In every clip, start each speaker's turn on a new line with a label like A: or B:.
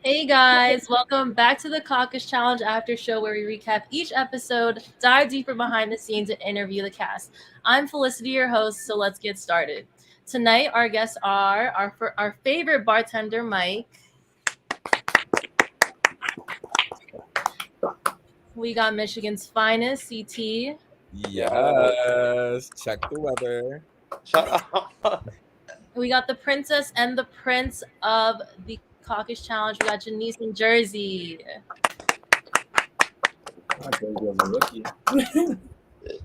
A: Hey guys, welcome back to the Caucus Challenge After Show, where we recap each episode, dive deeper behind the scenes, and interview the cast. I'm Felicity, your host, so let's get started. Tonight, our guests are our favorite bartender, Mike. We got Michigan's finest, CT.
B: Yes, check the weather.
C: Shut up.
A: We got the princess and the prince of the Caucus Challenge. We got Janice in Jersey.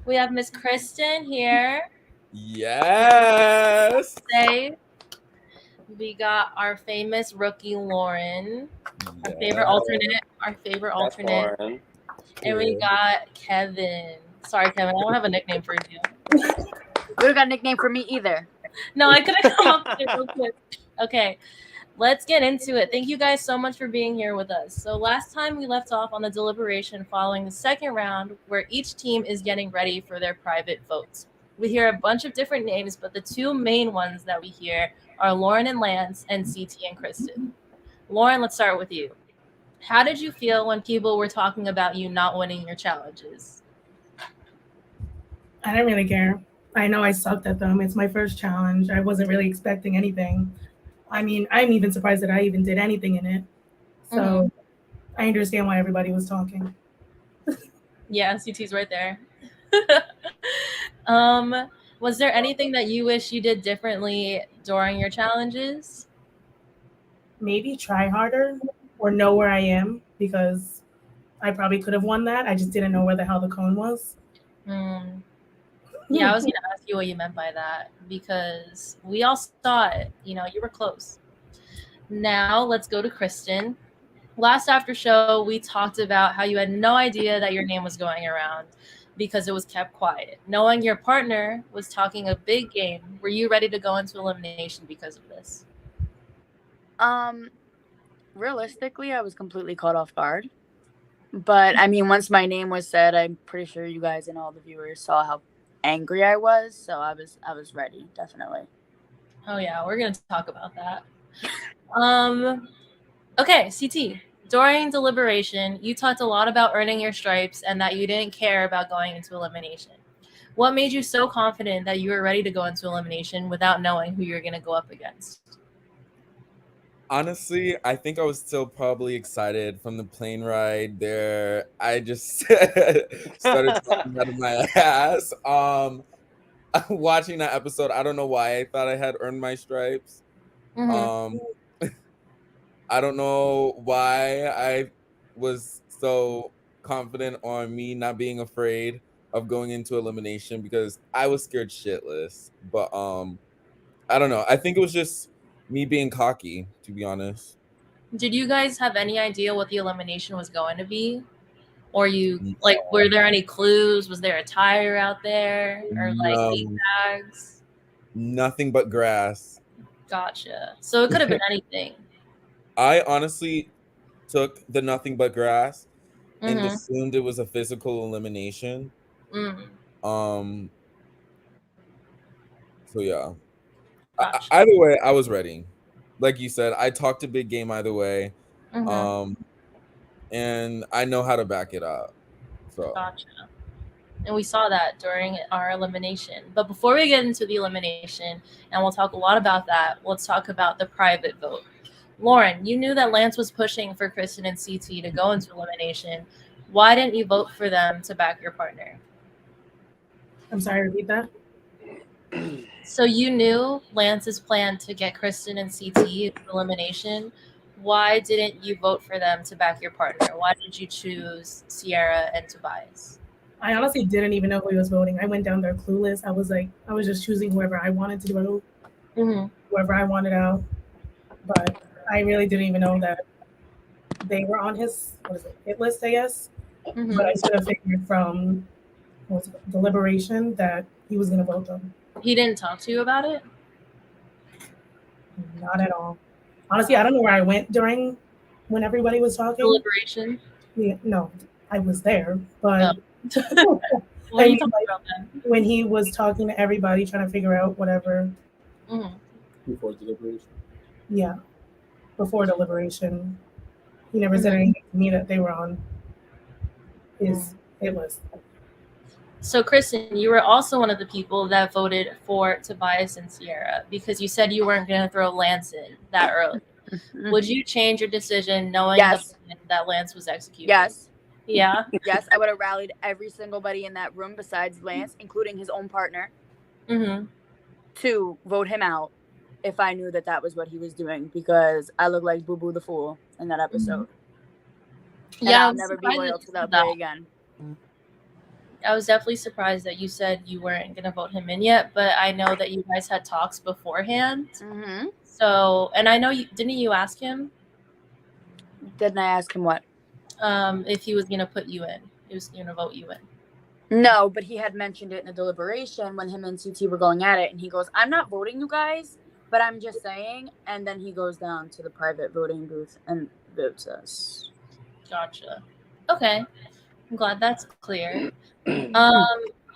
A: We have Miss Kristen here.
B: Yes.
A: Today, we got our famous rookie Lauren, our favorite alternate, and we got Kevin. Sorry, Kevin, I don't have a nickname for you.
D: We don't got a nickname for me either.
A: No, I couldn't come up with it real quick. Okay, let's get into it. Thank you guys so much for being here with us. So last time we left off on the deliberation following the second round, where each team is getting ready for their private votes. We hear a bunch of different names, but the two main ones that we hear are Lauren and Lance and CT and Kristen. Lauren, let's start with you. How did you feel when people were talking about you not winning your challenges?
E: I didn't really care. I know I sucked at them. It's my first challenge. I wasn't really expecting anything. I mean, I'm even surprised that I even did anything in it. So I understand why everybody was talking.
A: Yeah, CT's right there. Was there anything that you wish you did differently during your challenges?
E: Maybe try harder or know where I am, because I probably could have won that. I just didn't know where the hell the cone was.
A: Yeah, I was going to ask you what you meant by that, because we all saw it. You know, you were close. Now let's go to Kristen. Last after show, we talked about how you had no idea that your name was going around because it was kept quiet. Knowing your partner was talking a big game, were you ready to go into elimination because of this?
D: Realistically, I was completely caught off guard. But I mean, once my name was said, I'm pretty sure you guys and all the viewers saw how angry I was. So I was ready, definitely.
A: Oh yeah, we're gonna talk about that. Okay, CT. During deliberation, you talked a lot about earning your stripes and that you didn't care about going into elimination. What made you so confident that you were ready to go into elimination without knowing who you were going to go up against?
B: Honestly, I think I was still probably excited from the plane ride there. I just started talking out of my ass. Watching that episode, I don't know why I thought I had earned my stripes. I don't know why I was so confident on me not being afraid of going into elimination, because I was scared shitless. But I don't know. I think it was just me being cocky, to be honest.
A: Did you guys have any idea what the elimination was going to be? Or were there any clues? Was there a tire out there? Or lead bags?
B: Nothing but grass.
A: Gotcha. So it could have been anything.
B: I honestly took the nothing but grass and assumed it was a physical elimination. So yeah. Gotcha. Either way, I was ready. Like you said, I talked a big game either way. And I know how to back it up. So
A: gotcha. And we saw that during our elimination. But before we get into the elimination, and we'll talk a lot about that, let's talk about the private vote. Lauren, you knew that Lance was pushing for Kristen and CT to go into elimination. Why didn't you vote for them to back your partner?
E: I'm sorry, repeat that.
A: So you knew Lance's plan to get Kristen and CT into elimination. Why didn't you vote for them to back your partner? Why did you choose Sierra and Tobias?
E: I honestly didn't even know who he was voting. I went down there clueless. I was just choosing whoever I wanted to vote, whoever I wanted out. But I really didn't even know that they were on his hit list, I guess. But I should have figured from deliberation that he was going to vote them.
A: He didn't talk to you about it?
E: Not at all. Honestly, I don't know where I went during when everybody was talking.
A: Deliberation?
E: Yeah, no, I was there, but
A: what are you talking about then?
E: When he was talking to everybody, trying to figure out whatever.
C: Before deliberation?
E: Yeah, before deliberation. He never said anything to me that they were on his hit list.
A: So, Kristen, you were also one of the people that voted for Tobias and Sierra because you said you weren't going to throw Lance in that early. Would you change your decision knowing
D: Yes.
A: that Lance was executed?
D: Yes.
A: Yeah?
D: Yes, I would have rallied every single buddy in that room besides Lance, including his own partner, to vote him out if I knew that that was what he was doing, because I look like Boo Boo the Fool in that episode. And
A: Yeah,
D: I'll never be loyal to that boy again.
A: I was definitely surprised that you said you weren't going to vote him in yet, but I know that you guys had talks beforehand. So, and I know didn't you ask him?
D: Didn't I ask him what?
A: If he was going to put you in. He was going to vote you in.
D: No, but he had mentioned it in a deliberation when him and CT were going at it, and he goes, I'm not voting you guys, but I'm just saying. And then he goes down to the private voting booth and votes us.
A: Gotcha. Okay. I'm glad that's clear.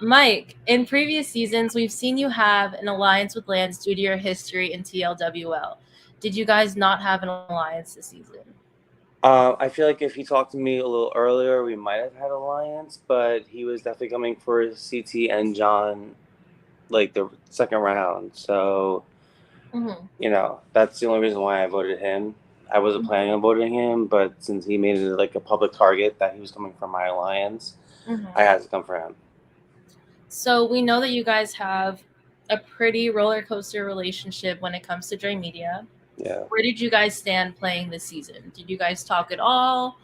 A: Mike, in previous seasons, we've seen you have an alliance with Lance due to your history in TLWL. Did you guys not have an alliance this season?
C: I feel like if he talked to me a little earlier, we might have had alliance, but he was definitely coming for CT and John, like the second round. So, you know, that's the only reason why I voted him. I wasn't planning on voting him, but since he made it like a public target that he was coming from my alliance, I had to come for him.
A: So we know that you guys have a pretty roller coaster relationship when it comes to Dre Media.
C: Yeah.
A: Where did you guys stand playing this season? Did you guys talk at all?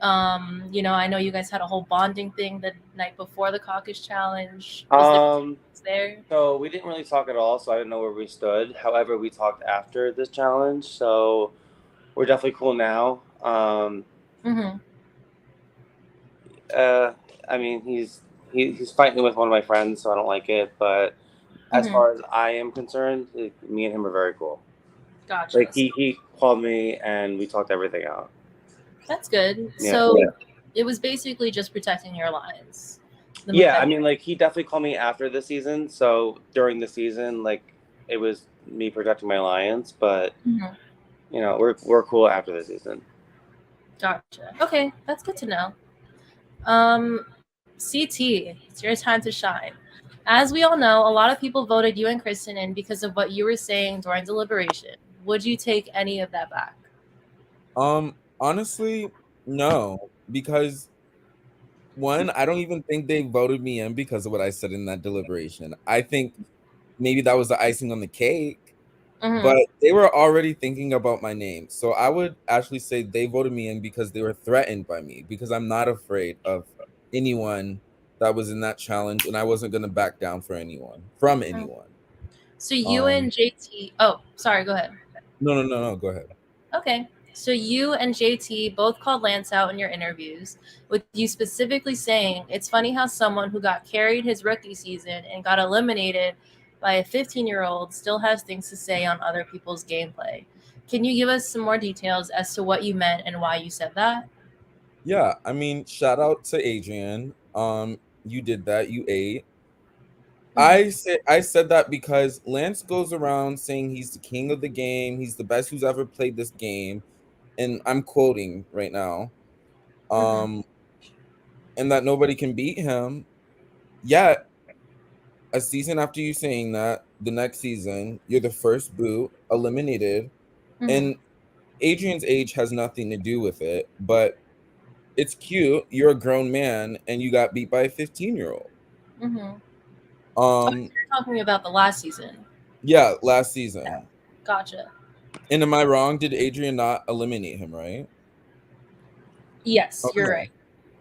A: You know, I know you guys had a whole bonding thing the night before the caucus challenge. Was there?
C: So we didn't really talk at all, so I didn't know where we stood. However, we talked after this challenge, so we're definitely cool now. I mean, he's fighting with one of my friends, so I don't like it. But as far as I am concerned, me and him are very cool.
A: Gotcha.
C: Like he called me and we talked everything out.
A: That's good.
C: Yeah.
A: So it was basically just protecting your alliance.
C: Yeah, I mean, like he definitely called me after the season. So during the season, like it was me protecting my alliance. But you know, we're cool after the season.
A: Gotcha. Okay, that's good to know. CT, it's your time to shine. As we all know, a lot of people voted you and Kristen in because of what you were saying during deliberation. Would you take any of that back?
B: Honestly, no, because one, I don't even think they voted me in because of what I said in that deliberation. I think maybe that was the icing on the cake, but they were already thinking about my name. So I would actually say they voted me in because they were threatened by me, because I'm not afraid of anyone that was in that challenge, and I wasn't going to back down for anyone, from anyone.
A: So you and JT, oh, sorry, go ahead.
B: No, go ahead.
A: Okay. So you and JT both called Lance out in your interviews, with you specifically saying it's funny how someone who got carried his rookie season and got eliminated by a 15-year-old still has things to say on other people's gameplay. Can you give us some more details as to what you meant and why you said that?
B: Yeah, I mean, shout out to Adrian. You did that. You ate. I said that because Lance goes around saying he's the king of the game. He's the best who's ever played this game. And I'm quoting right now. And that nobody can beat him. Yet, a season after you saying that, the next season, you're the first boot, eliminated. And Adrian's age has nothing to do with it. But it's cute. You're a grown man and you got beat by a 15-year-old.
A: You're talking about the last season.
B: Yeah, last season.
A: Gotcha.
B: And am I wrong? Did Adrian not eliminate him, right?
A: Yes, you're right.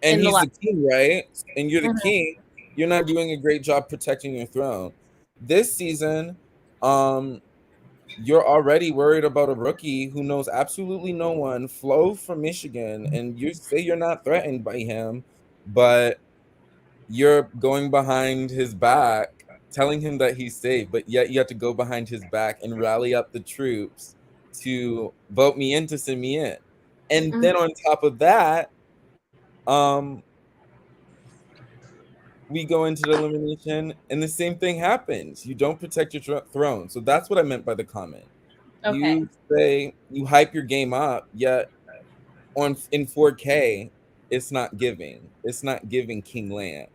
B: And he's the king, right? And you're the king. You're not doing a great job protecting your throne. This season, you're already worried about a rookie who knows absolutely no one, Flo from Michigan, and you say you're not threatened by him, but you're going behind his back, telling him that he's safe, but yet you have to go behind his back and rally up the troops to vote me in to send me in. And then on top of that, we go into the elimination and the same thing happens. You don't protect your throne. So that's what I meant by the comment. You say you hype your game up, yet in 4K, it's not giving. It's not giving King Lance.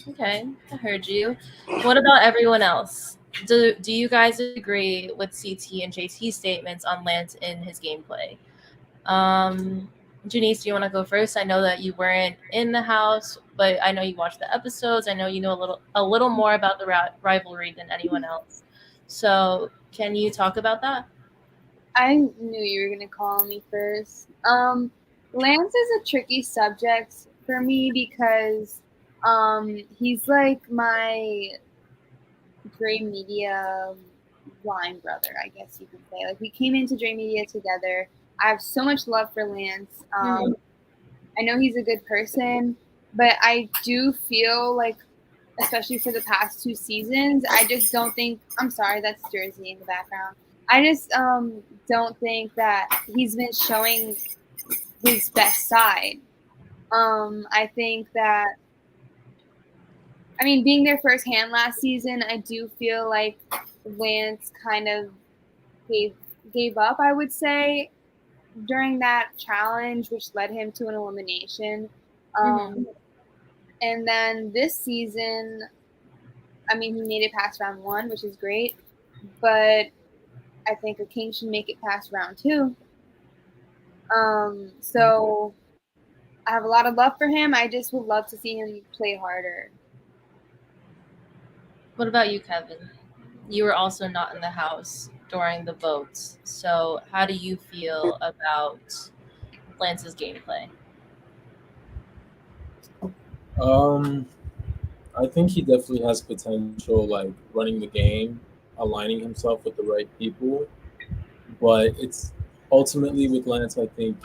A: Okay, I heard you. What about everyone else? Do you guys agree with CT and JT's statements on Lance in his gameplay? Janice, do you want to go first? I know that you weren't in the house, but I know you watched the episodes. I know you know a little more about the rivalry than anyone else. So, can you talk about that?
F: I knew you were gonna call me first. Lance is a tricky subject for me because he's like my Gray Media blind brother, I guess you could say. Like we came into Gray Media together. I have so much love for Lance. I know he's a good person, but I do feel like, especially for the past 2 seasons, I just don't think. I'm sorry, that's Jersey in the background. I just don't think that he's been showing his best side. I think that, I mean, being there firsthand last season, I do feel like Lance kind of gave up, I would say, during that challenge, which led him to an elimination. And then this season, I mean, he made it past round 1, which is great, but I think a king should make it past round 2. So I have a lot of love for him. I just would love to see him play harder.
A: What about you, Kevin? You were also not in the house during the votes. So, how do you feel about Lance's gameplay?
G: I think he definitely has potential, like running the game, aligning himself with the right people. But it's ultimately with Lance, I think,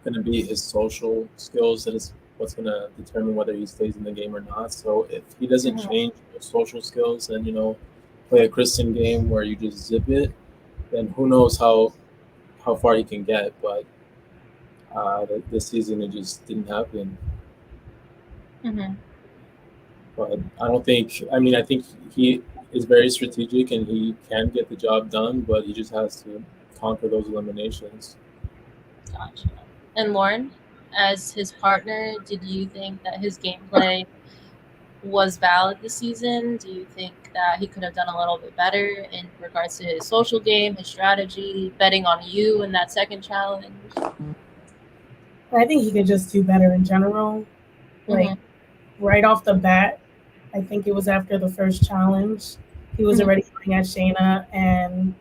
G: going to be his social skills that is what's going to determine whether he stays in the game or not. So if he doesn't change those social skills and, play a Christian game where you just zip it, then who knows how far he can get. But this season, it just didn't happen. But I don't think, I think he is very strategic and he can get the job done, but he just has to conquer those eliminations.
A: Gotcha. And Lauren, as his partner, did you think that his gameplay was valid this season? Do you think that he could have done a little bit better in regards to his social game, his strategy, betting on you in that second challenge?
E: I think he could just do better in general. Like right off the bat, I think it was after the first challenge, he was already looking at Shayna, and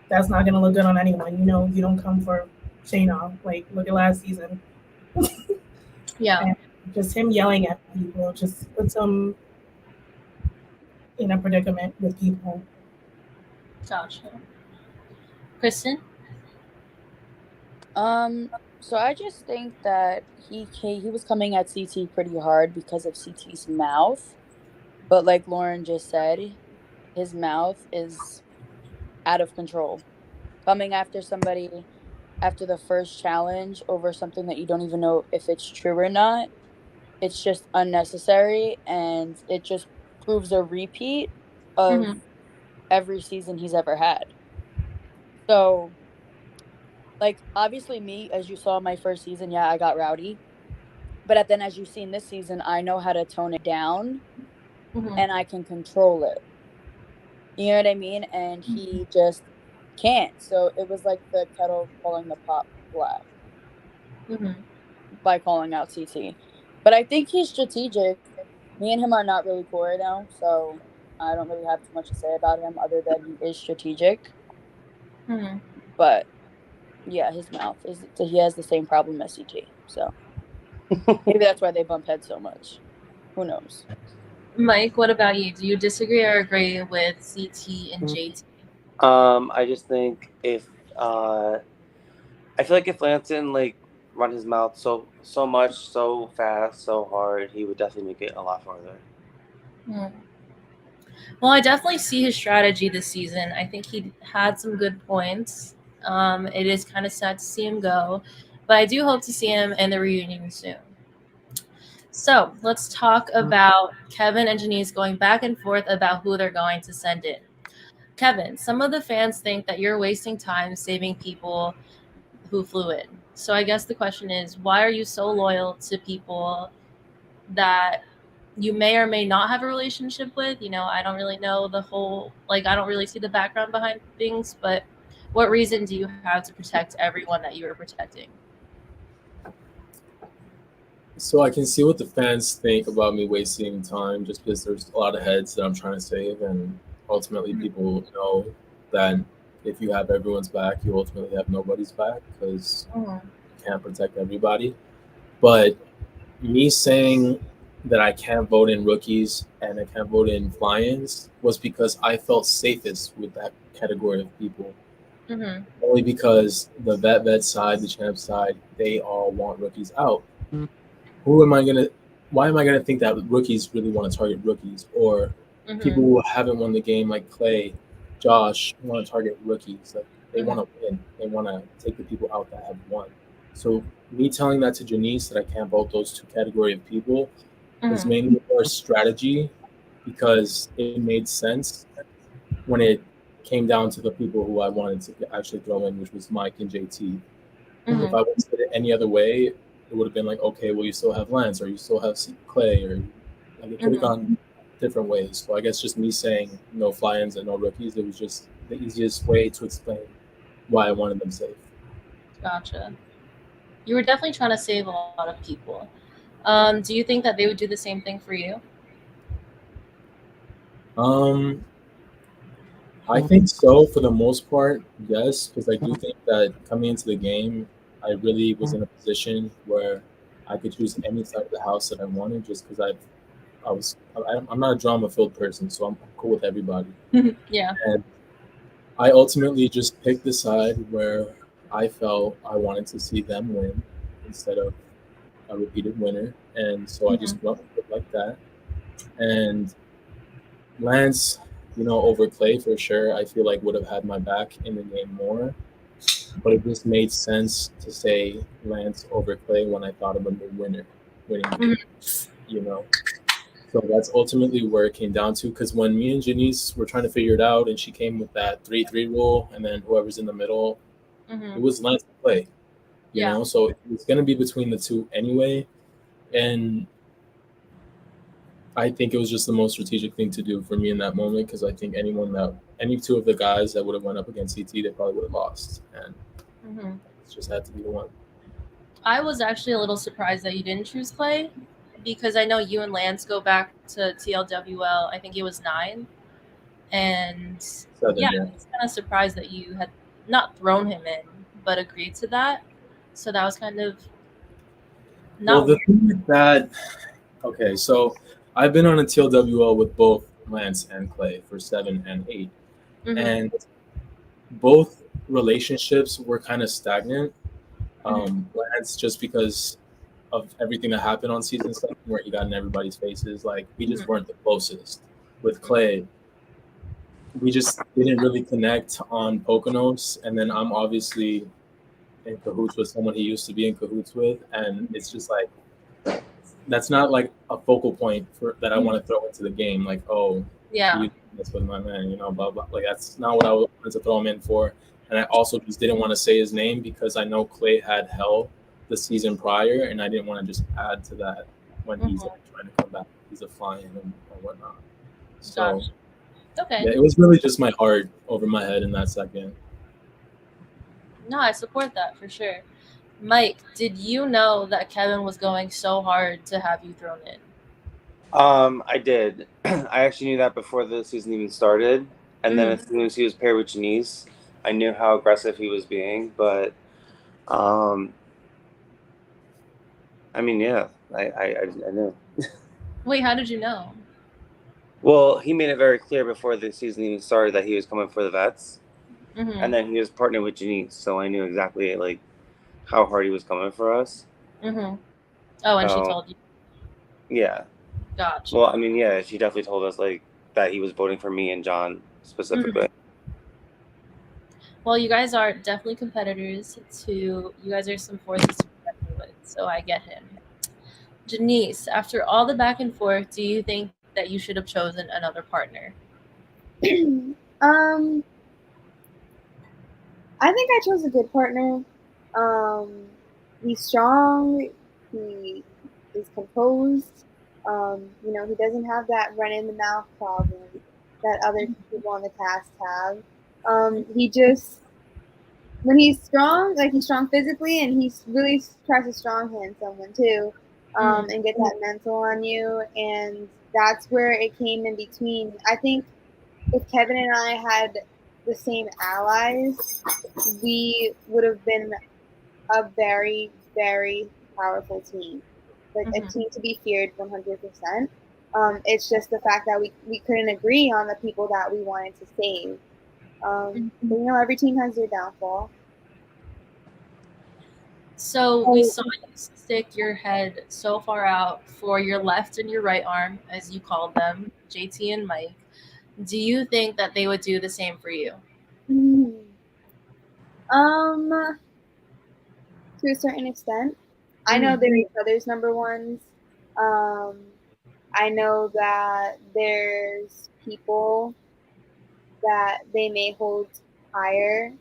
E: that's not going to look good on anyone. You don't come for Shayna. Like, look at last season.
A: Yeah.
E: And just him yelling at people just puts him in a predicament with people.
A: Gotcha. Kristen?
D: So I just think that he was coming at CT pretty hard because of CT's mouth. But like Lauren just said, his mouth is out of control. Coming after somebody after the first challenge over something that you don't even know if it's true or not, it's just unnecessary, and it just proves a repeat of every season he's ever had. So, like, obviously me, as you saw my first season, yeah, I got rowdy. But then as you've seen this season, I know how to tone it down and I can control it. You know what I mean? And he just can't. So it was like the kettle calling the pot black by calling out CT. But I think he's strategic. Me and him are not really cool right now, so I don't really have too much to say about him other than he is strategic. But yeah, his mouth he has the same problem as CT. So maybe that's why they bump heads so much. Who knows?
A: Mike, what about you? Do you disagree or agree with CT and JT?
C: I just think if I feel like if Lance didn't run his mouth so much, so fast, so hard, he would definitely make it a lot farther.
A: Well, I definitely see his strategy this season. I think he had some good points. It is kind of sad to see him go, but I do hope to see him in the reunion soon. So let's talk about Kevin and Janice going back and forth about who they're going to send in. Kevin, some of the fans think that you're wasting time saving people who flew in. So I guess the question is, why are you so loyal to people that you may or may not have a relationship with? You know, I don't really know the whole, like, I don't really see the background behind things, but what reason do you have to protect everyone that you are protecting?
G: So I can see what the fans think about me wasting time just because there's a lot of heads that I'm trying to save, and ultimately people know that if you have everyone's back, you ultimately have nobody's back because you can't protect everybody. But me saying that I can't vote in rookies and I can't vote in fly-ins was because I felt safest with that category of people.
A: Mm-hmm.
G: Only because the vet side, the champ side, they all want rookies out. Why am I gonna think that rookies really want to target rookies, or people who haven't won the game like Clay, Josh want to target rookies? Like they want to win, they want to take the people out that have won. So me telling that to Janice that I can't vote those two category of people was mainly for strategy, because it made sense when it came down to the people who I wanted to actually throw in, which was Mike and JT. If I would have said it any other way, it would have been like, okay, well, you still have Lance, or you still have Clay, or like it could have gone different ways. So I guess just me saying no fly-ins and no rookies, it was just the easiest way to explain why I wanted them safe.
A: Gotcha. You were definitely trying to save a lot of people. Do you think that they would do the same thing for you?
G: I think so for the most part, yes, because I do think that coming into the game, I really was in a position where I could choose any side of the house that I wanted, just because I'm not a drama-filled person, so I'm cool with everybody.
A: Yeah.
G: And I ultimately just picked the side where I felt I wanted to see them win instead of a repeated winner, and so I just went with it like that. And Lance, over Clay for sure, I feel like would have had my back in the game more. But it just made sense to say Lance over Clay when I thought of a new winning the game, So that's ultimately where it came down to. Because when me and Janice were trying to figure it out, and she came with that 3-3 rule, and then whoever's in the middle, it was Lance and Clay. So it's gonna be between the two anyway, and I think it was just the most strategic thing to do for me in that moment, because I think any two of the guys that would have went up against CT, they probably would have lost, and it just had to be the one.
A: I was actually a little surprised that you didn't choose Clay, because I know you and Lance go back to TLWL. I think it was 9, and
G: 7,
A: yeah, I was kind of surprised that you had not thrown him in, but agreed to that. So that was kind of not.
G: Well, the thing with that, okay, so I've been on a TLWL with both Lance and Clay for 7 and 8, and both relationships were kind of stagnant. Lance, just because of everything that happened on season 7, where he got in everybody's faces, like we just weren't the closest. With Clay, we just didn't really connect on Poconos, and then I'm obviously in cahoots with someone he used to be in cahoots with, and it's just like that's not like a focal point that I want to throw into the game. Like, oh,
A: yeah,
G: you this with my man, blah blah. Like that's not what I wanted to throw him in for. And I also just didn't want to say his name because I know Clay had hell the season prior, and I didn't want to just add to that when he's like, trying to come back. He's a flying and whatnot. So,
A: okay.
G: Yeah, it was really just my heart over my head in that second.
A: No, I support that for sure. Mike, did you know that Kevin was going so hard to have you thrown in?
C: I did. I actually knew that before the season even started. And then as soon as he was paired with Janice, I knew how aggressive he was being. But, I mean, yeah, I knew.
A: Wait, how did you know?
C: Well, he made it very clear before the season even started that he was coming for the vets. And then he was partnered with Janice, so I knew exactly, like, how hard he was coming for us.
A: Oh, and she told you?
C: Yeah.
A: Gotcha.
C: Well, I mean, yeah, she definitely told us, like, that he was voting for me and John specifically.
A: Well, you guys are definitely competitors. You guys are some forces to be reckoned with, so I get him. Janice, after all the back and forth, do you think that you should have chosen another partner?
F: I think I chose a good partner. He's strong. He is composed. He doesn't have that run in the mouth problem that other people on the cast have. He just when he's strong, like he's strong physically, and he really tries to strong hand someone too, and get that mental on you, and that's where it came in between. I think if Kevin and I had the same allies, we would have been a very, very powerful team, like a team to be feared 100%. It's just the fact that we couldn't agree on the people that we wanted to save. But every team has their downfall.
A: So we saw you stick your head so far out for your left and your right arm, as you called them, JT and Mike. Do you think that they would do the same for you?
F: To a certain extent. I know they're each other's number ones. I know that there's people that they may hold higher.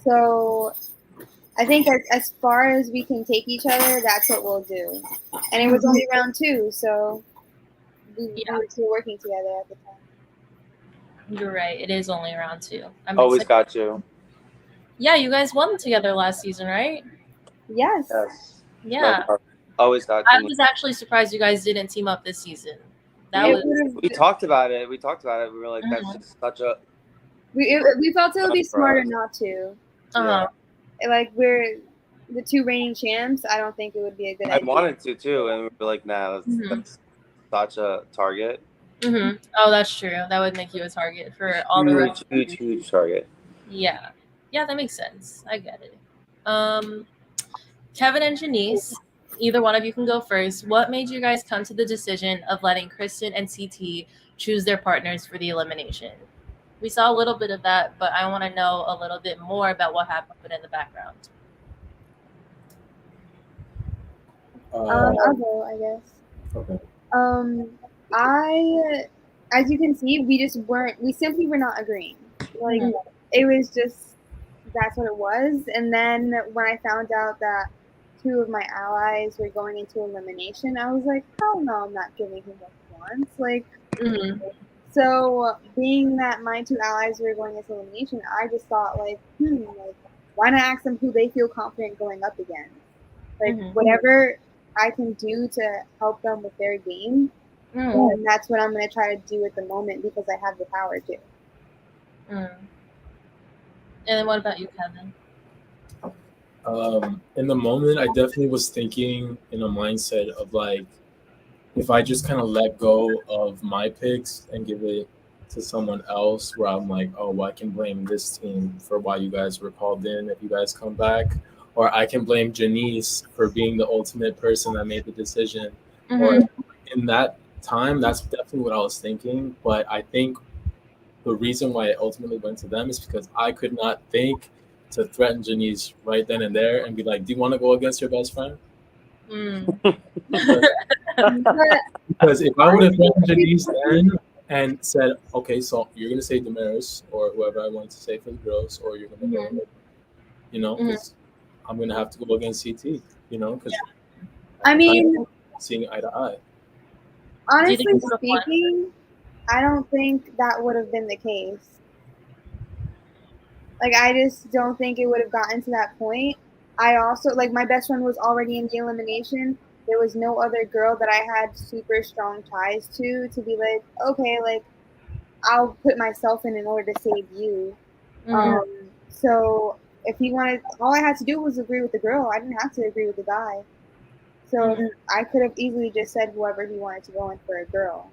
F: So I think as far as we can take each other, that's what we'll do. And it was only round 2, so we were still working together at the time.
A: You're right. It is only round 2.
C: Always got you.
A: Yeah, you guys won together last season, right?
F: Yes.
A: Yeah.
C: Always got you.
A: I was actually surprised you guys didn't team up this season.
C: We talked about it. We were like, that's just such a.
F: We felt it would be smarter not to. Like we're the 2 reigning champs. I don't think it would be a good idea.
C: I wanted to too, and we were like, nah, that's such a target.
A: Oh, that's true. That would make you a target for all the rest.
C: Huge target.
A: Yeah, that makes sense. I get it. Kevin and Janice, either one of you can go first. What made you guys come to the decision of letting Kristen and CT choose their partners for the elimination? We saw a little bit of that, but I want to know a little bit more about what happened in the background.
F: I'll go, I guess.
G: Okay.
F: As you can see, we simply were not agreeing. Like, it was just, that's what it was. And then when I found out that 2 of my allies were going into elimination, I was like, hell no, I'm not giving him what he wants. Like, so being that my 2 allies were going into elimination, I just thought like, why not ask them who they feel confident going up against? Like, whatever I can do to help them with their game, and that's what I'm going to try to do at the moment because I have the power to.
A: And then what about you, Kevin?
G: In the moment, I definitely was thinking in a mindset of like, if I just kind of let go of my picks and give it to someone else, where I'm like, oh, well, I can blame this team for why you guys were called in if you guys come back, or I can blame Janice for being the ultimate person that made the decision. Or in that time, that's definitely what I was thinking. But I think the reason why it ultimately went to them is because I could not think to threaten Janice right then and there and be like, do you want to go against your best friend? Because if I would have threatened Janice then and said, okay, so you're going to say Damaris or whoever I wanted to say for the girls, or you're going to go, because I'm going to have to go against CT, because
F: I mean,
G: seeing eye to eye.
F: Honestly speaking, I don't think that would have been the case. Like, I just don't think it would have gotten to that point. I also, like, my best friend was already in the elimination. There was no other girl that I had super strong ties to be like, okay, like, I'll put myself in order to save you. So if he wanted, all I had to do was agree with the girl. I didn't have to agree with the guy. So I could have easily just said whoever he wanted to go in for a girl.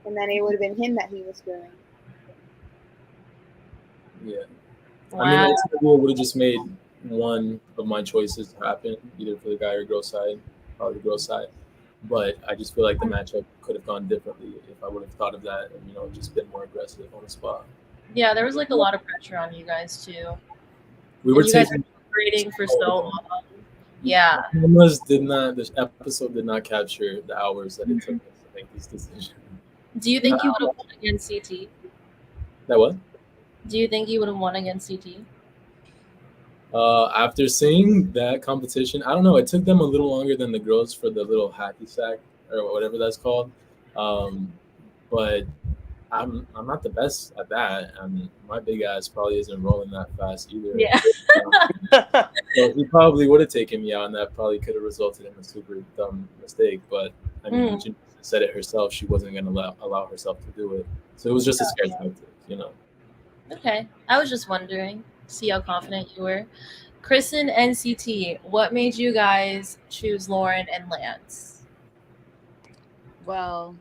F: And then it would have been him that he was screwing.
G: Yeah. Wow. I mean, ultimately, it would have just made one of my choices happen, either for the guy or girl side, probably the girl side. But I just feel like the matchup could have gone differently if I would have thought of that and, just been more aggressive on the spot.
A: Yeah, there was like a lot of pressure on you guys too.
G: We were
A: grading for so long. Yeah.
G: This episode did not capture the hours that it took us to make this decision.
A: Do you think you would have won against CT?
G: That what?
A: Do you think you would have won against CT?
G: After seeing that competition, I don't know. It took them a little longer than the girls for the little hacky sack or whatever that's called. But I'm not the best at that. I mean, my big ass probably isn't rolling that fast either.
A: Yeah.
G: So he probably would have taken me out, and that probably could have resulted in a super dumb mistake. But I mean, she said it herself. She wasn't going to allow herself to do it. So it was just a scare tactic, you know.
A: Okay. I was just wondering, see how confident you were. Kristen and CT, what made you guys choose Lauren and Lance?
D: Well,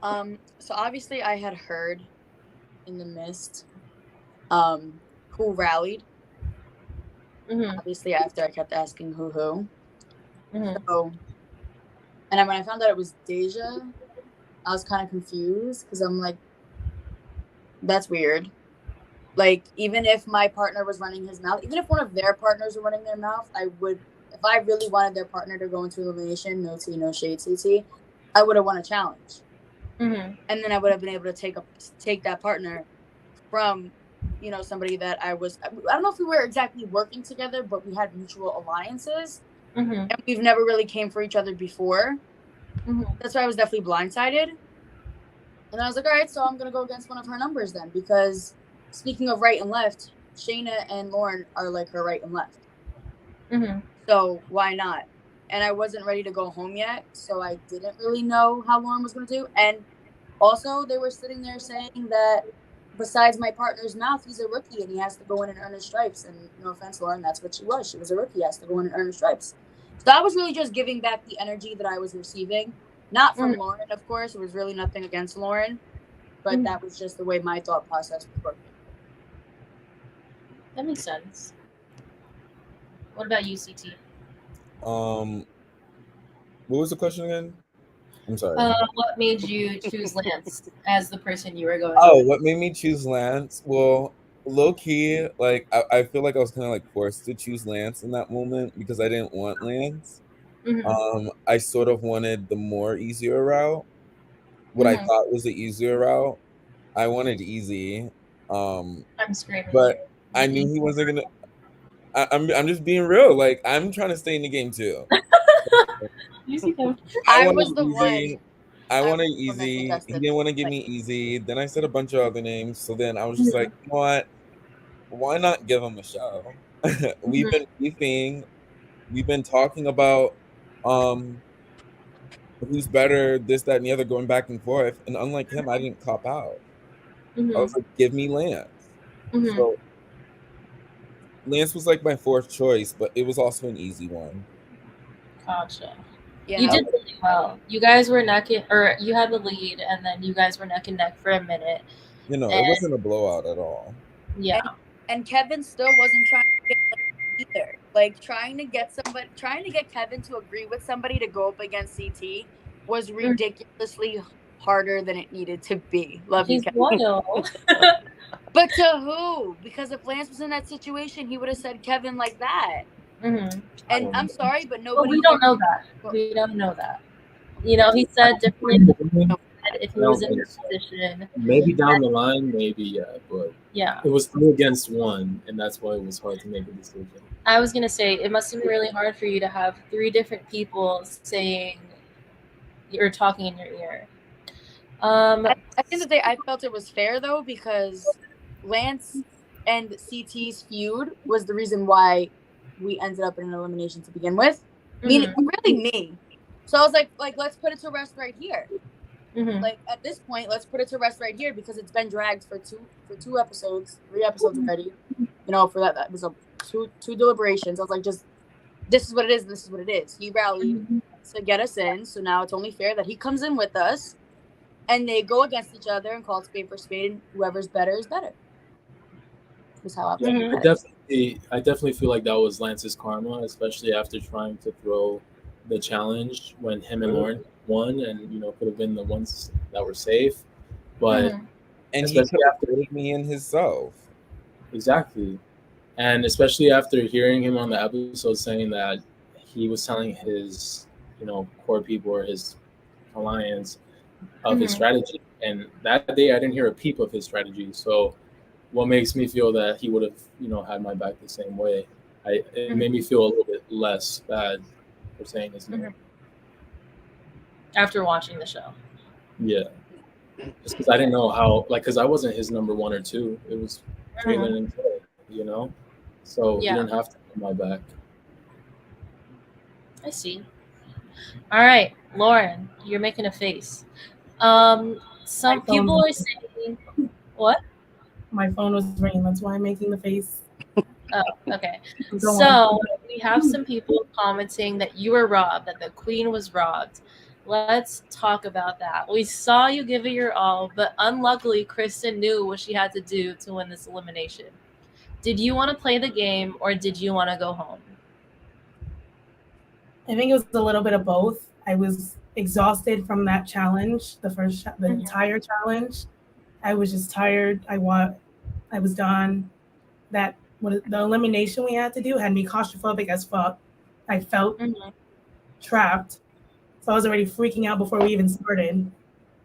D: so obviously I had heard in the mist who rallied. Obviously, after I kept asking who. So, and when I found out it was Deja, I was kind of confused because I'm like, that's weird. Like, even if my partner was running his mouth, even if one of their partners were running their mouth, I would, if I really wanted their partner to go into elimination, no tea, no shade, CT, I would have won a challenge. And then I would have been able to take that partner from, you know, somebody that I don't know if we were exactly working together, but we had mutual alliances. And we've never really came for each other before. That's why I was definitely blindsided. And I was like, all right, so I'm going to go against one of her numbers then. Because speaking of right and left, Shayna and Lauren are like her right and left. So why not? And I wasn't ready to go home yet. So I didn't really know how Lauren was going to do. And also they were sitting there saying that besides my partner's mouth, he's a rookie and he has to go in and earn his stripes. And no offense, Lauren, that's what she was. She was a rookie, has to go in and earn his stripes. So I was really just giving back the energy that I was receiving. Not from Lauren, of course. It was really nothing against Lauren. But that was just the way my thought process was working.
A: That makes sense. What about you, CT?
B: What was the question again? I'm sorry.
A: What made you choose Lance as the person you were going
B: with? What made me choose Lance? Well, low key, like I feel like I was kind of like forced to choose Lance in that moment because I didn't want Lance. I sort of wanted the more easier route. What I thought was the easier route. I wanted easy.
A: I'm screaming.
B: But I knew he wasn't gonna. I'm just being real. Like I'm trying to stay in the game too.
D: I was the one.
B: I wanted easy. He didn't want to give me easy. Then I said a bunch of other names. So then I was just like, you know what? Why not give him a show? We've been beefing. We've been talking about who's better, this, that, and the other, going back and forth. And unlike him, I didn't cop out. I was like, give me Lance. So Lance was like my fourth choice, but it was also an easy one.
A: Gotcha.
D: Yeah.
A: You did really well. You guys were you had the lead, and then you guys were neck and neck for a minute.
B: You know, it wasn't a blowout at all.
A: Yeah.
D: And Kevin still wasn't trying to get either. Like trying to get Kevin to agree with somebody to go up against CT was ridiculously harder than it needed to be. Love you, Kevin.
A: Loyal.
D: But to who? Because if Lance was in that situation, he would have said Kevin like that. And I'm sorry, but nobody.
A: But we don't know that. We don't know that. You know, he said differently if he was in this position.
G: Maybe down the line, maybe, yeah. But
A: yeah,
G: it was 3 against 1, and that's why it was hard to make a decision.
A: I was going to say, it must have been really hard for you to have 3 different people saying or talking in your ear.
D: At the end of the day, I felt it was fair, though, because Lance and CT's feud was the reason why we ended up in an elimination to begin with. Meaning, really me. So I was like, let's put it to rest right here. Like, at this point, let's put it to rest right here because it's been dragged for 3 episodes already. You know, for that was 2 deliberations. I was like, just, this is what it is, this is what it is. He rallied to get us in, so now it's only fair that he comes in with us, and they go against each other and call spade for spade, and whoever's better is better. That's how I
G: I definitely feel like that was Lance's karma, especially after trying to throw the challenge when him and Lauren won, and you know, could have been the ones that were safe. But
B: and he after me and himself.
G: Exactly. And especially after hearing him on the episode saying that he was telling his, you know, core people or his alliance of his strategy. And that day I didn't hear a peep of his strategy. So what makes me feel that he would have, had my back the same way. It made me feel a little bit less bad for saying his name.
A: After watching the show.
G: Yeah. Just because I didn't know how, because I wasn't his number 1 or 2. It was Jalen and Clay, So he didn't have to have my back.
A: I see. All right, Lauren, you're making a face. Some people are saying, what?
E: My phone was ringing. That's why I'm making the face.
A: Oh, okay. So we have some people commenting that you were robbed, that the queen was robbed. Let's talk about that. We saw you give it your all, but unluckily, Kristen knew what she had to do to win this elimination. Did you want to play the game, or did you want to go home?
E: I think it was a little bit of both. I was exhausted from that challenge, the entire challenge. I was just tired. I was done. The elimination we had to do had me claustrophobic as fuck. I felt trapped. So I was already freaking out before we even started.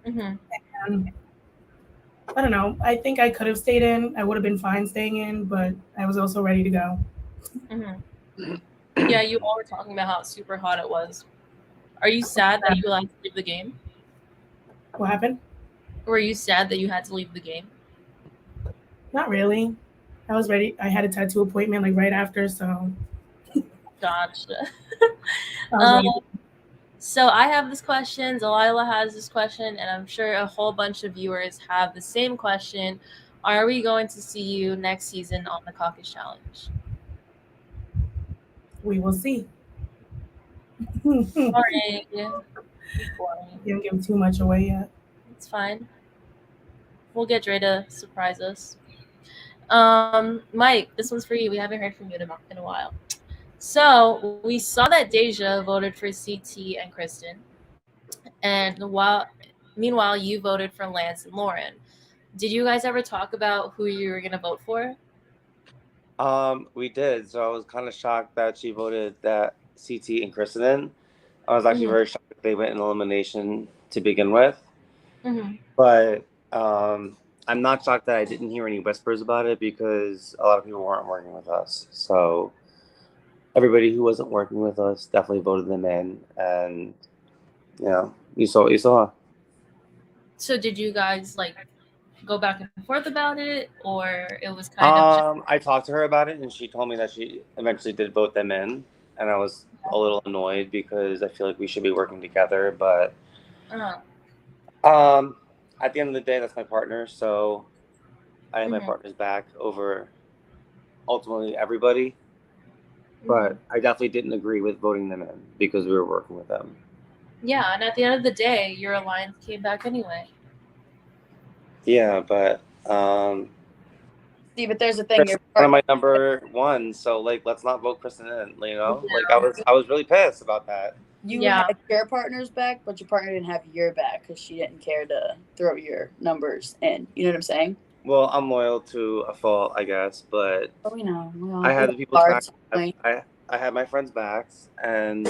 E: And I don't know. I think I could have stayed in. I would have been fine staying in, but I was also ready to go.
A: Yeah, you all were talking about how super hot it was. Are you sad that you had to leave the game?
E: What happened?
A: Were you sad that you had to leave the game?
E: Not really. I was ready. I had a tattoo appointment right after, so.
A: Gotcha. So I have this question, Delilah has this question, and I'm sure a whole bunch of viewers have the same question. Are we going to see you next season on the Caucus Challenge?
E: We will see.
A: Boring.
E: Didn't give too much away yet.
A: It's fine. We'll get Dre to surprise us. Mike, this one's for you. We haven't heard from you in a while. So we saw that Deja voted for CT and Kristen, and meanwhile you voted for Lance and Lauren. Did you guys ever talk about who you were gonna vote for?
C: We did. So I was kind of shocked that she voted that CT and Kristen in. I was actually very shocked that they went in elimination to begin with. But I'm not shocked that I didn't hear any whispers about it because a lot of people weren't working with us. So everybody who wasn't working with us definitely voted them in, and you saw what you saw.
A: So did you guys go back and forth about it, or it was kind of
C: I talked to her about it, and she told me that she eventually did vote them in, and I was a little annoyed because I feel like we should be working together, but at the end of the day, that's my partner, so I have my partner's back over ultimately everybody. But I definitely didn't agree with voting them in because we were working with them.
A: Yeah, and at the end of the day, your alliance came back anyway.
C: Yeah, but
D: see, but there's a thing.
C: You're one of my number 1, so let's not vote Kristen in. I was really pissed about that.
D: You had your partner's back, but your partner didn't have your back because she didn't care to throw your numbers in. You know what I'm saying?
C: Well, I'm loyal to a fault, I guess, but
D: we know.
C: I had the people's back. I had my friends' backs, and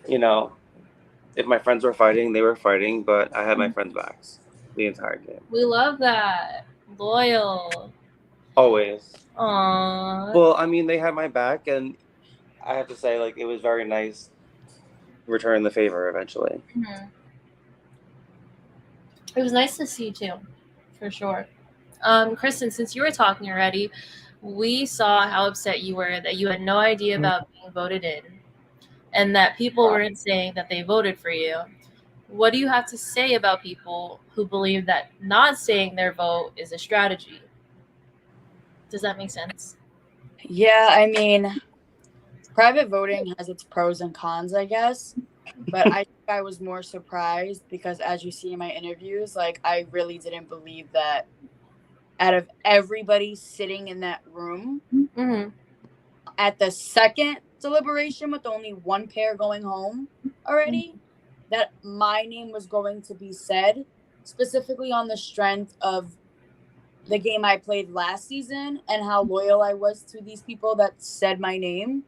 C: if my friends were fighting, they were fighting, but I had my friends' backs the entire game.
A: We love that. Loyal.
C: Always.
A: Aww.
C: Well, I mean, they had my back, and I have to say, it was very nice returning the favor eventually.
A: It was nice to see too, for sure. Kristen, since you were talking already, we saw how upset you were that you had no idea about being voted in, and that people weren't saying that they voted for you. What do you have to say about people who believe that not saying their vote is a strategy? Does that make sense?
D: Yeah, I mean, private voting has its pros and cons, I guess. But I think I was more surprised because, as you see in my interviews, I really didn't believe that out of everybody sitting in that room at the second deliberation with only one pair going home already, that my name was going to be said, specifically on the strength of the game I played last season and how loyal I was to these people that said my name.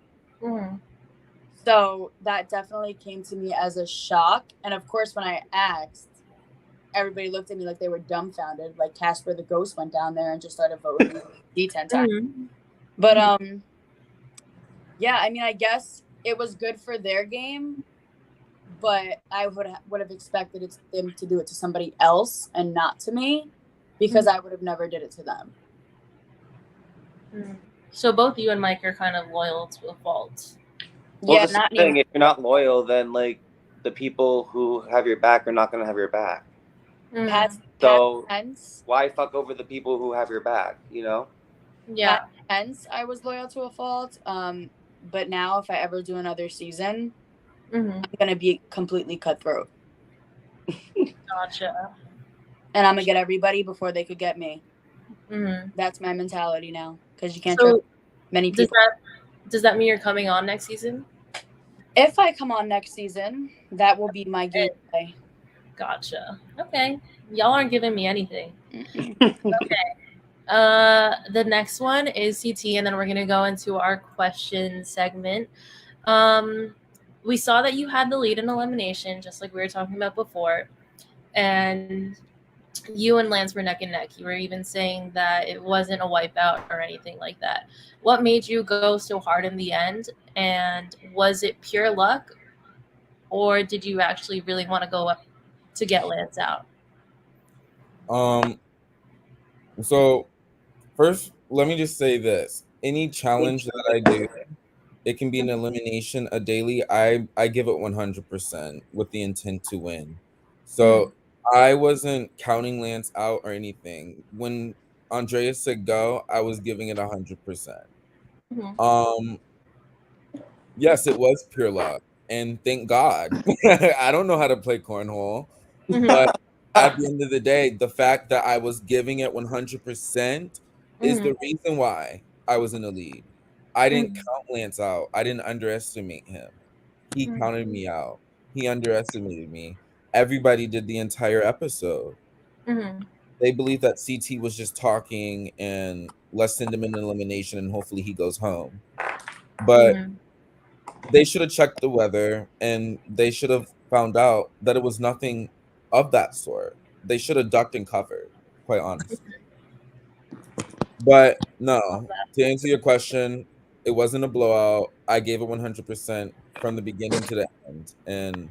D: So that definitely came to me as a shock. And of course, when I asked, everybody looked at me like they were dumbfounded. Like Casper the Ghost went down there and just started voting D10 times.
A: Mhm.
D: But yeah, I mean, I guess it was good for their game, but I would have expected them to do it to somebody else and not to me, because I would have never did it to them.
A: So both you and Mike are kind of loyal to a fault.
C: Well,
D: Yeah,
C: this is the
D: not
C: thing.
D: me.
C: If you're not loyal, then like the people who have your back are not going to have your back.
D: Past
C: So
D: tense,
C: why fuck over the people who have your back? You know?
A: Yeah.
D: past tense, I was loyal to a fault. But now if I ever do another season, I'm gonna be completely cutthroat,
A: Gotcha.
D: and I'm gonna get everybody before they could get me.
A: Mhm.
D: That's my mentality now, because you can't
A: So
D: trust many people.
A: does that mean you're coming on next season?
D: If I come on next season, that will be my gameplay.
A: Gotcha. Okay. Y'all aren't giving me anything.
D: Okay.
A: The next one is CT, and then we're gonna go into our question segment. We saw that you had the lead in elimination, just like we were talking about before, and you and Lance were neck and neck. You were even saying that it wasn't a wipeout or anything like that. What made you go so hard in the end? And was it pure luck, or did you actually really want to go up to get Lance out?
B: So first, let me just say this: any challenge that I do, it can be an elimination, a daily. I give it 100% with the intent to win. So I wasn't counting Lance out or anything. When Andreas said go, I was giving it 100%. Yes, it was pure luck, and thank God. I don't know how to play cornhole, but at the end of the day, the fact that I was giving it 100% is the reason why I was in the lead. I didn't count Lance out. I didn't underestimate him. He counted me out. He underestimated me. Everybody did the entire episode. They believe that CT was just talking and let's send him in elimination and hopefully he goes home. But they should have checked the weather and they should have found out that it was nothing of that sort. They should have ducked and covered, quite honestly. But no, to answer your question, it wasn't a blowout. I gave it 100% from the beginning to the end. And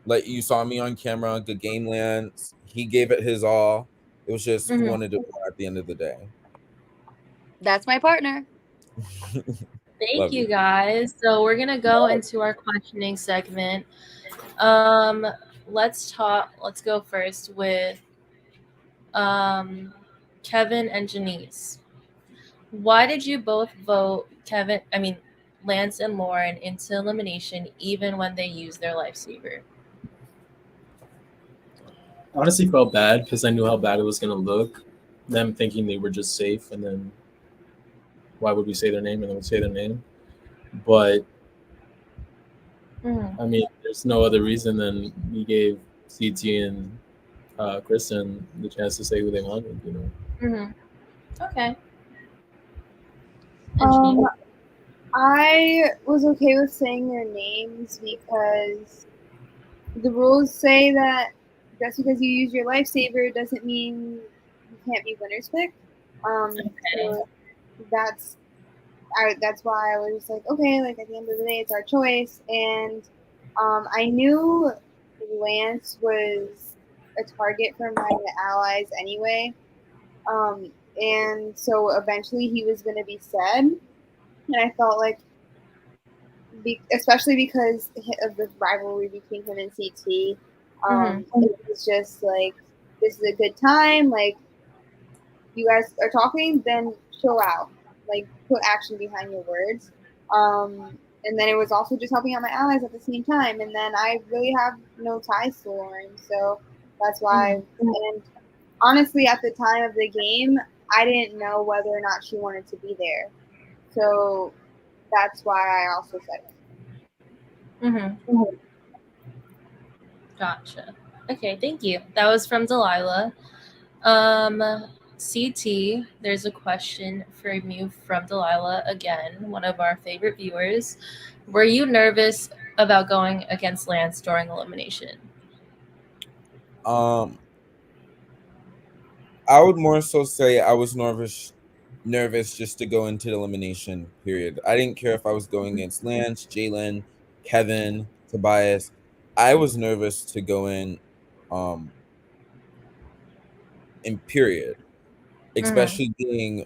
B: like you saw me on camera, good game, Lance. He gave it his all. It was just who wanted it more at the end of the day.
D: That's my partner.
A: Thank you guys. So we're gonna go into our questioning segment. Let's go first with Kevin and Janice. Why did you both vote Lance and Lauren into elimination even when they used their lifesaver?
G: I honestly felt bad because I knew how bad it was going to look. Them thinking they were just safe, and then why would we say their name and then we say their name? But I mean, there's no other reason than we gave CT and Kristen the chance to say who they wanted, you know.
A: Okay.
F: I was okay with saying their names because the rules say that just because you use your lifesaver doesn't mean you can't be winner's pick. So that's why I was like, okay, like at the end of the day, it's our choice. And I knew Lance was a target for my allies anyway. And so eventually he was going to be said. And I felt like, especially because of the rivalry between him and CT, it was just like, this is a good time. Like, you guys are talking, then show out. Like, put action behind your words. And then it was also just helping out my allies at the same time. And then I really have no ties to Lauren, so that's why. And honestly, at the time of the game, I didn't know whether or not she wanted to be there. So that's why I also said it.
A: Gotcha. Okay, thank you. That was from Delilah. CT, there's a question from you from Delilah again, one of our favorite viewers. Were you nervous about going against Lance during elimination?
B: I would more so say I was nervous just to go into the elimination period. I didn't care if I was going against Lance, Jalen, Kevin, Tobias. I was nervous to go in period, especially being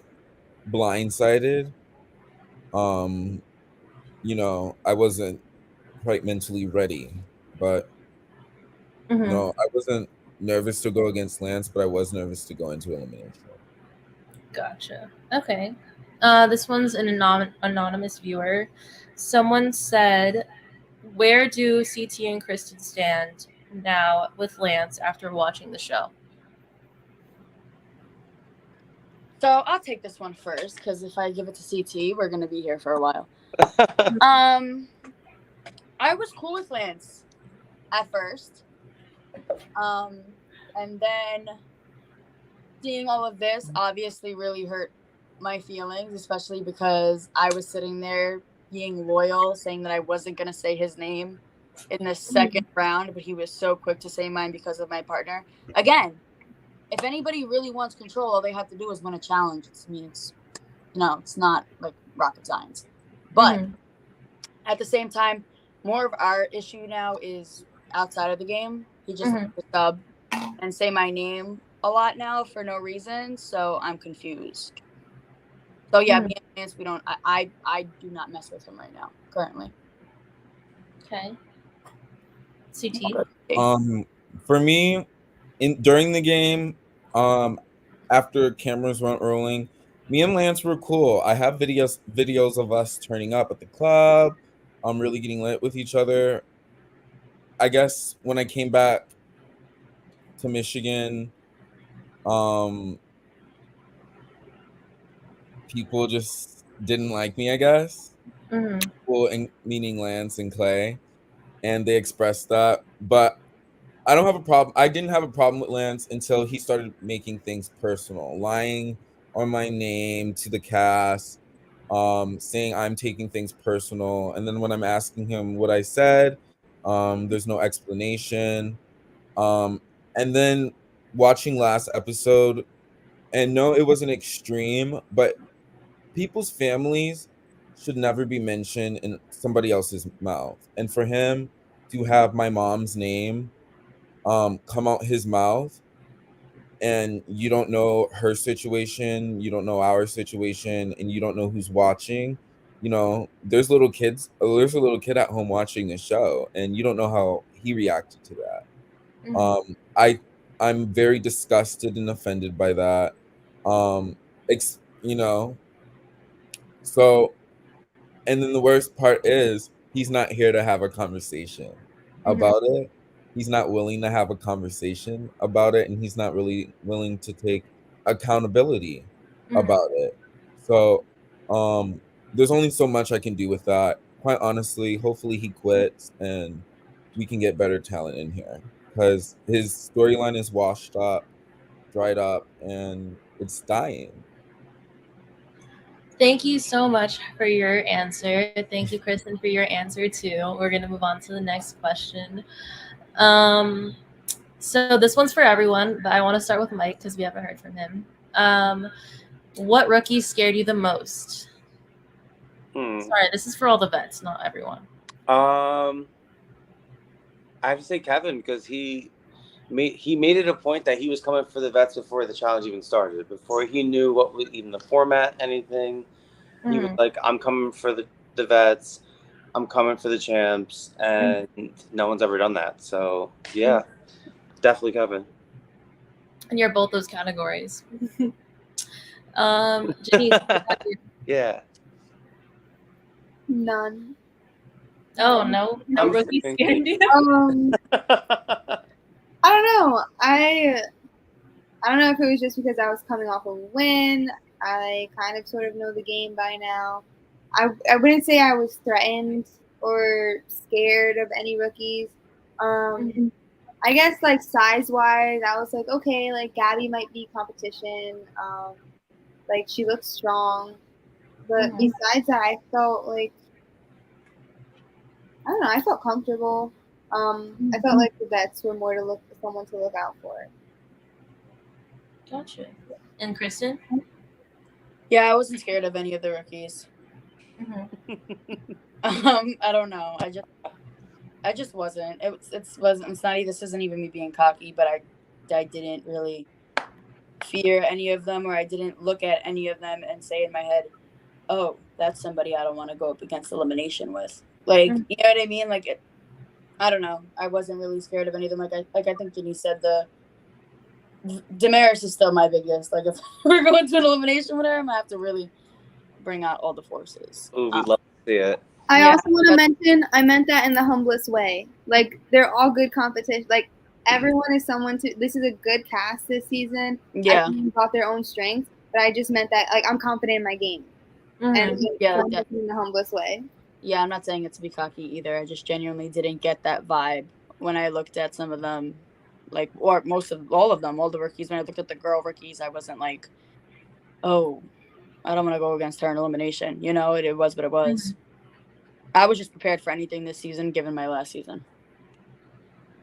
B: blindsided. Um, I wasn't quite mentally ready, but no, I wasn't nervous to go against Lance, but I was nervous to go into elimination.
A: Gotcha. Okay. This one's an anonymous viewer. Someone said, where do CT and Kristen stand now with Lance after watching the show?
D: So I'll take this one first, because if I give it to CT, we're gonna be here for a while. I was cool with Lance at first, and then seeing all of this obviously really hurt my feelings, especially because I was sitting there being loyal, saying that I wasn't gonna say his name in the second round, but he was so quick to say mine because of my partner. Again, if anybody really wants control, all they have to do is win a challenge. It's not like rocket science. But at the same time, more of our issue now is outside of the game. He just likes to sub and say my name a lot now for no reason, so I'm confused. So yeah, me and Lance, we don't. I do not mess with him right now currently.
A: Okay. CT.
B: For me, during the game, after cameras weren't rolling, me and Lance were cool. I have videos of us turning up at the club, really getting lit with each other. I guess when I came back to Michigan, people just didn't like me, I guess. Well, meaning Lance and Clay, and they expressed that. But I don't have a problem. I didn't have a problem with Lance until he started making things personal, lying on my name to the cast, saying I'm taking things personal. And then when I'm asking him what I said, there's no explanation. And then watching last episode, and no, it wasn't extreme, but people's families should never be mentioned in somebody else's mouth. And for him to have my mom's name come out his mouth, and you don't know her situation, you don't know our situation, and you don't know who's watching. There's a little kid at home watching the show, and you don't know how he reacted to that. I'm very disgusted and offended by that. So, and then the worst part is he's not here to have a conversation about it. He's not willing to have a conversation about it, and he's not really willing to take accountability about it. So, there's only so much I can do with that. Quite honestly, hopefully he quits and we can get better talent in here, because his storyline is washed up, dried up, and it's dying.
A: Thank you so much for your answer. Thank you, Kristen, for your answer too. We're gonna move on to the next question. So this one's for everyone, but I want to start with Mike because we haven't heard from him. What rookie scared you the most? Sorry, this is for all the vets, not everyone.
C: I have to say Kevin, because he made it a point that he was coming for the vets before the challenge even started. Before he knew what was even the format, anything, he was like, "I'm coming for the vets. I'm coming for the champs," and no one's ever done that. So yeah, definitely Kevin.
A: And you're both those categories. Janice,
C: yeah.
F: None.
A: Oh no, no rookie scared you.
F: I don't know. I don't know if it was just because I was coming off a win. I kind of sort of know the game by now. I wouldn't say I was threatened or scared of any rookies. I guess like size wise, I was like, okay, like Gabby might be competition. Like she looks strong. But besides that, I felt like, I don't know, I felt comfortable. I felt like the vets were more someone to look out for.
A: Gotcha. And Kristen?
D: Yeah, I wasn't scared of any of the rookies. I don't know. I just wasn't. It's not. This isn't even me being cocky, but I didn't really fear any of them, or I didn't look at any of them and say in my head, "Oh, that's somebody I don't want to go up against elimination with." Like, you know what I mean? Like, I don't know. I wasn't really scared of any of them. Like I think Denise said, Damaris is still my biggest. Like, if we're going to an elimination with her, I'm gonna have to really bring out all the forces.
C: Ooh, we'd love to see it.
F: I also want to mention, I meant that in the humblest way. Like, they're all good competition. Like, everyone is someone to. This is a good cast this season.
D: Yeah.
F: Everyone got their own strengths, but I just meant that, like, I'm confident in my game. And in the humblest way.
D: Yeah, I'm not saying it to be cocky either. I just genuinely didn't get that vibe when I looked at some of them, like, or all of them, all the rookies. When I looked at the girl rookies, I wasn't like, oh, I don't want to go against her in elimination. You know, it was what it was. I was just prepared for anything this season, given my last season.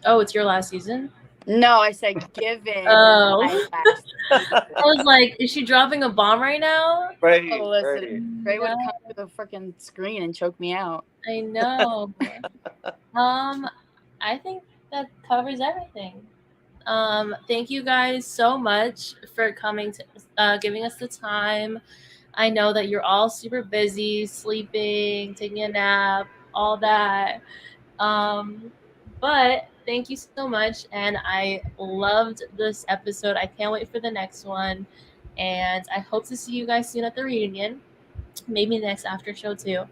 A: Oh, it's your last season?
D: No, I said given.
A: Oh. I was like, is she dropping a bomb right now?
C: Right.
D: Oh, listen, Ray would come to the freaking screen and choke me out.
A: I know. I think that covers everything. Thank you guys so much for coming to giving us the time. I know that you're all super busy, sleeping, taking a nap, all that. But thank you so much, and I loved this episode. I can't wait for the next one, and I hope to see you guys soon at the reunion, maybe the next after show too.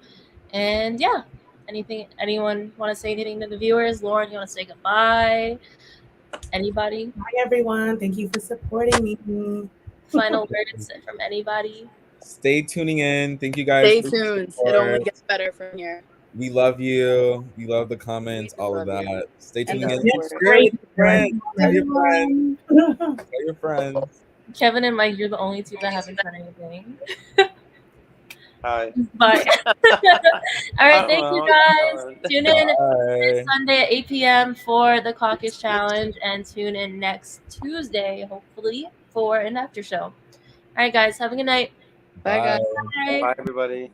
A: And yeah, anyone want to say anything to the viewers? Lauren, you want to say goodbye? Anybody?
E: Hi everyone, thank you for supporting me.
A: Final words from anybody?
B: Stay tuning in. Thank you guys.
D: Stay tuned. It only gets better from here.
B: We love you. We love the comments, all of that.
D: You.
B: Stay tuning in.
E: Share
B: with your friends. Tell your friends. Tell your friends.
A: Kevin and Mike, you're the only two that haven't said anything.
C: Hi.
A: Bye. All right, thank you guys. Tune in this Sunday at 8 p.m. for the Caucus Challenge, and tune in next Tuesday, hopefully, for an after show. All right, guys, have a good night.
D: Bye, guys.
C: Bye, everybody.